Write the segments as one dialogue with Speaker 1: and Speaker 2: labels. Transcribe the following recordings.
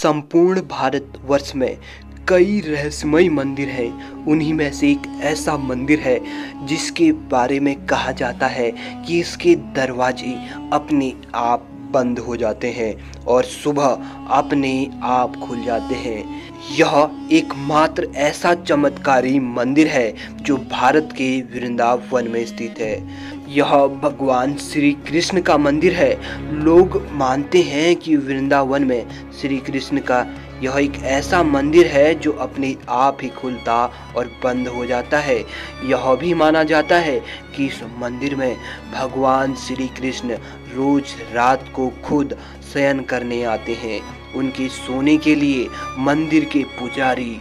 Speaker 1: संपूर्ण भारतवर्ष में कई रहस्यमय मंदिर हैं। उन्हीं में से एक ऐसा मंदिर है जिसके बारे में कहा जाता है कि इसके दरवाजे अपने आप बंद हो जाते हैं और सुबह अपने आप खुल जाते हैं। यह एकमात्र ऐसा चमत्कारी मंदिर है जो भारत के वृंदावन में स्थित है। यह भगवान श्री कृष्ण का मंदिर है। लोग मानते हैं कि वृंदावन में श्री कृष्ण का यह एक ऐसा मंदिर है जो अपने आप ही खुलता और बंद हो जाता है। यह भी माना जाता है कि इस मंदिर में भगवान श्री कृष्ण रोज रात को खुद शयन करने आते हैं। उनके सोने के लिए मंदिर के पुजारी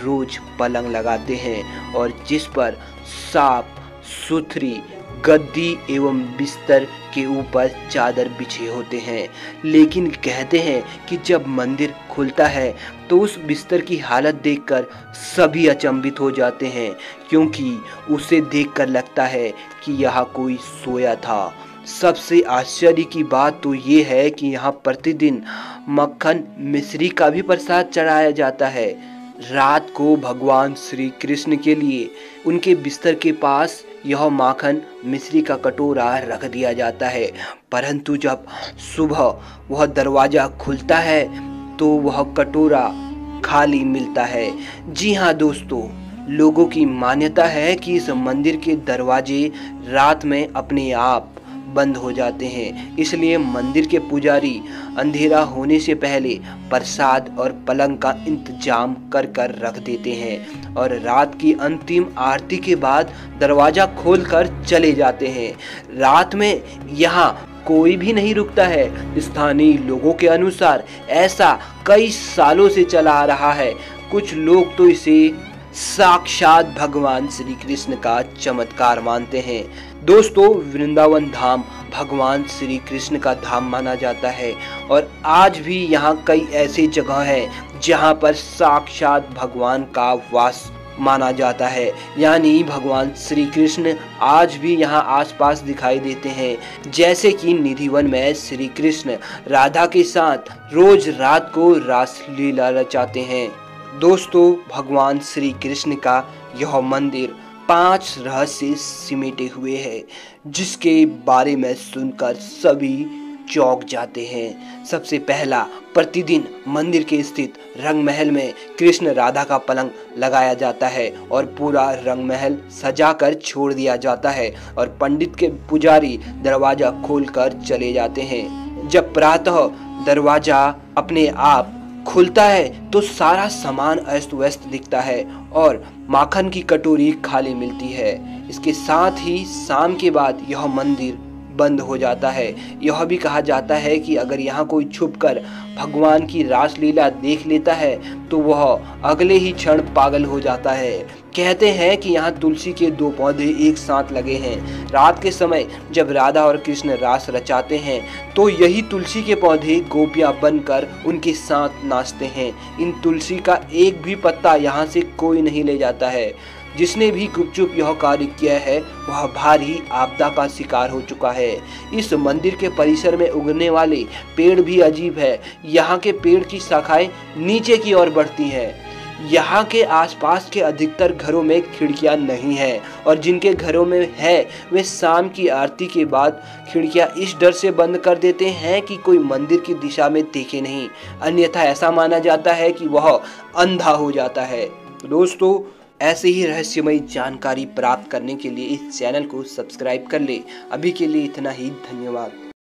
Speaker 1: रोज पलंग लगाते हैं और जिस पर साफ सुथरी गद्दी एवं बिस्तर के ऊपर चादर बिछे होते हैं। लेकिन कहते हैं कि जब मंदिर खुलता है तो उस बिस्तर की हालत देखकर सभी अचंभित हो जाते हैं, क्योंकि उसे देखकर लगता है कि यहाँ कोई सोया था। सबसे आश्चर्य की बात तो ये है कि यहाँ प्रतिदिन मक्खन मिश्री का भी प्रसाद चढ़ाया जाता है। रात को भगवान श्री कृष्ण के लिए उनके बिस्तर के पास यह माखन मिश्री का कटोरा रख दिया जाता है, परंतु जब सुबह वह दरवाजा खुलता है तो वह कटोरा खाली मिलता है। जी हाँ दोस्तों, लोगों की मान्यता है कि इस मंदिर के दरवाजे रात में अपने आप बंद हो जाते हैं, इसलिए मंदिर के पुजारी अंधेरा होने से पहले प्रसाद और पलंग का इंतजाम कर कर रख देते हैं और रात की अंतिम आरती के बाद दरवाजा खोलकर चले जाते हैं। रात में यहाँ कोई भी नहीं रुकता है। स्थानीय लोगों के अनुसार ऐसा कई सालों से चला आ रहा है। कुछ लोग तो इसे साक्षात भगवान श्री कृष्ण का चमत्कार मानते हैं। दोस्तों, वृंदावन धाम भगवान श्री कृष्ण का धाम माना जाता है और आज भी यहाँ कई ऐसी जगह हैं जहाँ पर साक्षात भगवान का वास माना जाता है। यानी भगवान श्री कृष्ण आज भी यहाँ आसपास दिखाई देते हैं। जैसे कि निधिवन में श्री कृष्ण राधा के साथ रोज रात को रास लीला रचाते हैं। दोस्तों, भगवान श्री कृष्ण का यह मंदिर 5 रहस्य सिमटे हुए है, जिसके बारे में सुनकर सभी चौंक जाते हैं। सबसे पहला, प्रतिदिन मंदिर के स्थित रंग महल में कृष्ण राधा का पलंग लगाया जाता है और पूरा रंग महल सजाकर छोड़ दिया जाता है और पंडित के पुजारी दरवाजा खोलकर चले जाते हैं। जब प्रातः दरवाजा अपने आप खुलता है तो सारा सामान अस्त व्यस्त दिखता है और माखन की कटोरी खाली मिलती है। इसके साथ ही शाम के बाद यह मंदिर बंद हो जाता है। यह भी कहा जाता है कि अगर यहाँ कोई छुपकर भगवान की रासलीला देख लेता है तो वह अगले ही क्षण पागल हो जाता है। कहते हैं कि यहाँ तुलसी के 2 पौधे एक साथ लगे हैं। रात के समय जब राधा और कृष्ण रास रचाते हैं तो यही तुलसी के पौधे गोपियां बनकर उनके साथ नाचते हैं। इन तुलसी का एक भी पत्ता यहाँ से कोई नहीं ले जाता है। जिसने भी गुपचुप यह कार्य किया है वह भारी आपदा का शिकार हो चुका है। इस मंदिर के परिसर में उगने वाले पेड़ भी अजीब है। यहाँ के पेड़ की शाखाएं नीचे की ओर बढ़ती हैं। यहाँ के आसपास के अधिकतर घरों में खिड़कियाँ नहीं हैं और जिनके घरों में है वे शाम की आरती के बाद खिड़कियाँ इस डर से बंद कर देते हैं कि कोई मंदिर की दिशा में देखे नहीं, अन्यथा ऐसा माना जाता है कि वह अंधा हो जाता है। दोस्तों, ऐसे ही रहस्यमय जानकारी प्राप्त करने के लिए इस चैनल को सब्सक्राइब कर ले। अभी के लिए इतना ही, धन्यवाद।